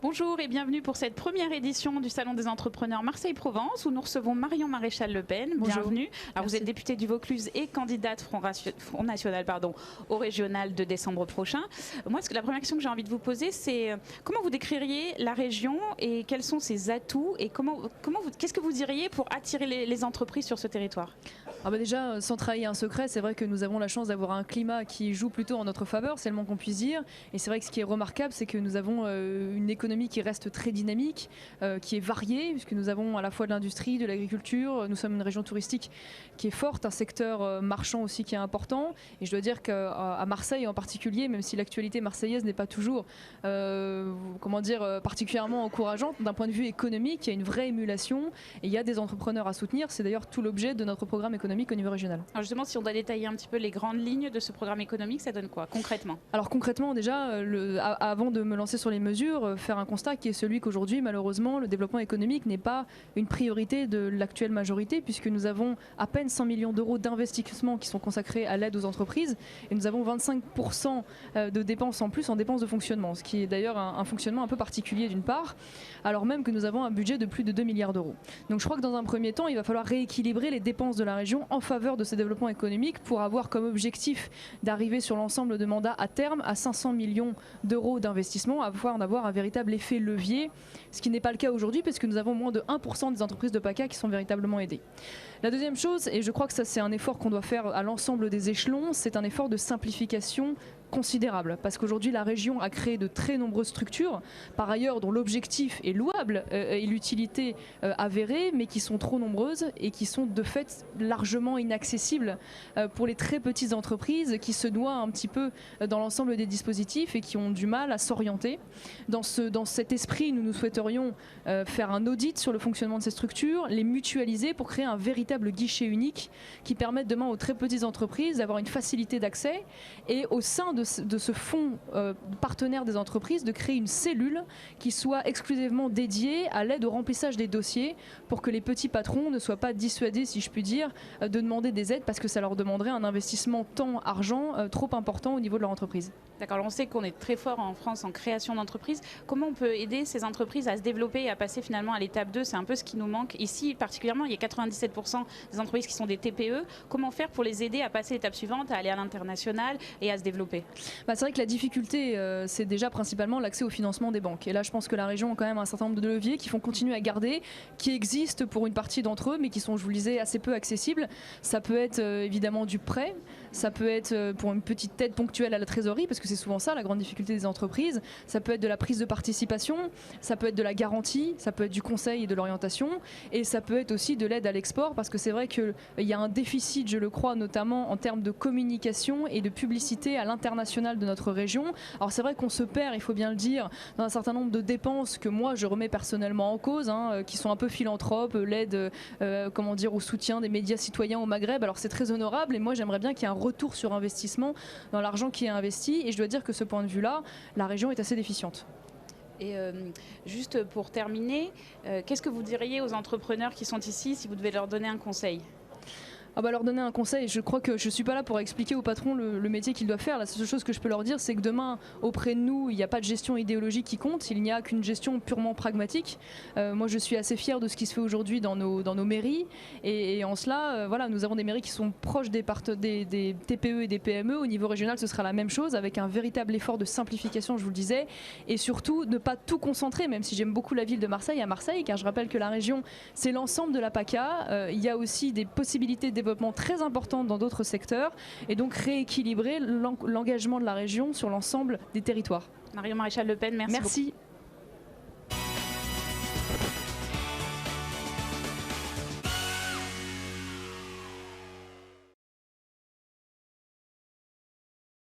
Bonjour et bienvenue pour cette première édition du Salon des entrepreneurs Marseille-Provence où nous recevons Marion Maréchal-Le Pen. Bonjour. Bienvenue. Alors vous Merci. êtes députée du Vaucluse et candidate Front National au régional de décembre prochain. Moi, la première question que j'ai envie de vous poser, c'est comment vous décririez la région et quels sont ses atouts et qu'est-ce que vous diriez pour attirer les entreprises sur ce territoire? Déjà, sans trahir un secret, c'est vrai que nous avons la chance d'avoir un climat qui joue plutôt en notre faveur, c'est le moins qu'on puisse dire. Et c'est vrai que ce qui est remarquable, c'est que nous avons une économie qui reste très dynamique, qui est variée, puisque nous avons à la fois de l'industrie, de l'agriculture, nous sommes une région touristique qui est forte, un secteur marchand aussi qui est important. Et je dois dire qu'à Marseille en particulier, même si l'actualité marseillaise n'est pas toujours particulièrement encourageante, d'un point de vue économique, il y a une vraie émulation et il y a des entrepreneurs à soutenir. C'est d'ailleurs tout l'objet de notre programme économique au niveau régional. Alors justement, si on doit détailler un petit peu les grandes lignes de ce programme économique, ça donne quoi concrètement? Alors concrètement, déjà, avant de me lancer sur les mesures, faire un constat qui est celui qu'aujourd'hui, malheureusement, le développement économique n'est pas une priorité de l'actuelle majorité, puisque nous avons à peine 100 millions d'euros d'investissements qui sont consacrés à l'aide aux entreprises, et nous avons 25% de dépenses en plus en dépenses de fonctionnement, ce qui est d'ailleurs un fonctionnement un peu particulier d'une part, alors même que nous avons un budget de plus de 2 milliards d'euros. Donc je crois que dans un premier temps, il va falloir rééquilibrer les dépenses de la région en faveur de ce développement économique pour avoir comme objectif d'arriver sur l'ensemble de mandats à terme à 500 millions d'euros d'investissement, à pouvoir en avoir un véritable effet levier, ce qui n'est pas le cas aujourd'hui parce que nous avons moins de 1% des entreprises de PACA qui sont véritablement aidées. La deuxième chose, et je crois que ça c'est un effort qu'on doit faire à l'ensemble des échelons, c'est un effort de simplification considérable, parce qu'aujourd'hui la région a créé de très nombreuses structures, par ailleurs dont l'objectif est louable et l'utilité avérée, mais qui sont trop nombreuses et qui sont de fait largement inaccessibles pour les très petites entreprises qui se noient un petit peu dans l'ensemble des dispositifs et qui ont du mal à s'orienter. Dans cet esprit, nous souhaiterions faire un audit sur le fonctionnement de ces structures, les mutualiser pour créer un véritable guichet unique qui permette demain aux très petites entreprises d'avoir une facilité d'accès et au sein de ce fonds partenaire des entreprises de créer une cellule qui soit exclusivement dédiée à l'aide au remplissage des dossiers pour que les petits patrons ne soient pas dissuadés, si je puis dire, de demander des aides parce que ça leur demanderait un investissement temps-argent trop important au niveau de leur entreprise. D'accord, on sait qu'on est très fort en France en création d'entreprises. Comment on peut aider ces entreprises à se développer et à passer finalement à l'étape 2? C'est un peu ce qui nous manque. Ici, particulièrement, il y a 97% des entreprises qui sont des TPE. Comment faire pour les aider à passer l'étape suivante, à aller à l'international et à se développer? C'est vrai que la difficulté, c'est déjà principalement l'accès au financement des banques. Et là, je pense que la région a quand même un certain nombre de leviers qu'il faut continuer à garder, qui existent pour une partie d'entre eux, mais qui sont, je vous le disais, assez peu accessibles. Ça peut être évidemment du prêt, ça peut être pour une petite aide ponctuelle à la trésorerie, parce que c'est souvent ça la grande difficulté des entreprises. Ça peut être de la prise de participation, ça peut être de la garantie, ça peut être du conseil et de l'orientation, et ça peut être aussi de l'aide à l'export, parce que c'est vrai qu'il y a un déficit, je le crois, notamment en termes de communication et de publicité à l'international de notre région. Alors c'est vrai qu'on se perd, il faut bien le dire, dans un certain nombre de dépenses que moi je remets personnellement en cause, qui sont un peu philanthropes, l'aide au soutien des médias citoyens au Maghreb. Alors c'est très honorable et moi j'aimerais bien qu'il y ait un retour sur investissement dans l'argent qui est investi, et je dois dire que ce point de vue-là, la région est assez déficiente. Et juste pour terminer, qu'est-ce que vous diriez aux entrepreneurs qui sont ici si vous devez leur donner un conseil? Leur donner un conseil, je crois que je ne suis pas là pour expliquer aux patrons le métier qu'ils doivent faire. La seule chose que je peux leur dire, c'est que demain, auprès de nous, il n'y a pas de gestion idéologique qui compte, il n'y a qu'une gestion purement pragmatique. Moi, je suis assez fière de ce qui se fait aujourd'hui dans nos mairies. Et en cela, nous avons des mairies qui sont proches des TPE et des PME. Au niveau régional, ce sera la même chose, avec un véritable effort de simplification, je vous le disais. Et surtout, ne pas tout concentrer, même si j'aime beaucoup la ville de Marseille, à Marseille, car je rappelle que la région, c'est l'ensemble de la PACA. Il y a aussi des possibilités de développement très importantes dans d'autres secteurs, et donc rééquilibrer l'engagement de la région sur l'ensemble des territoires. Marion Maréchal-Le Pen, merci. Merci.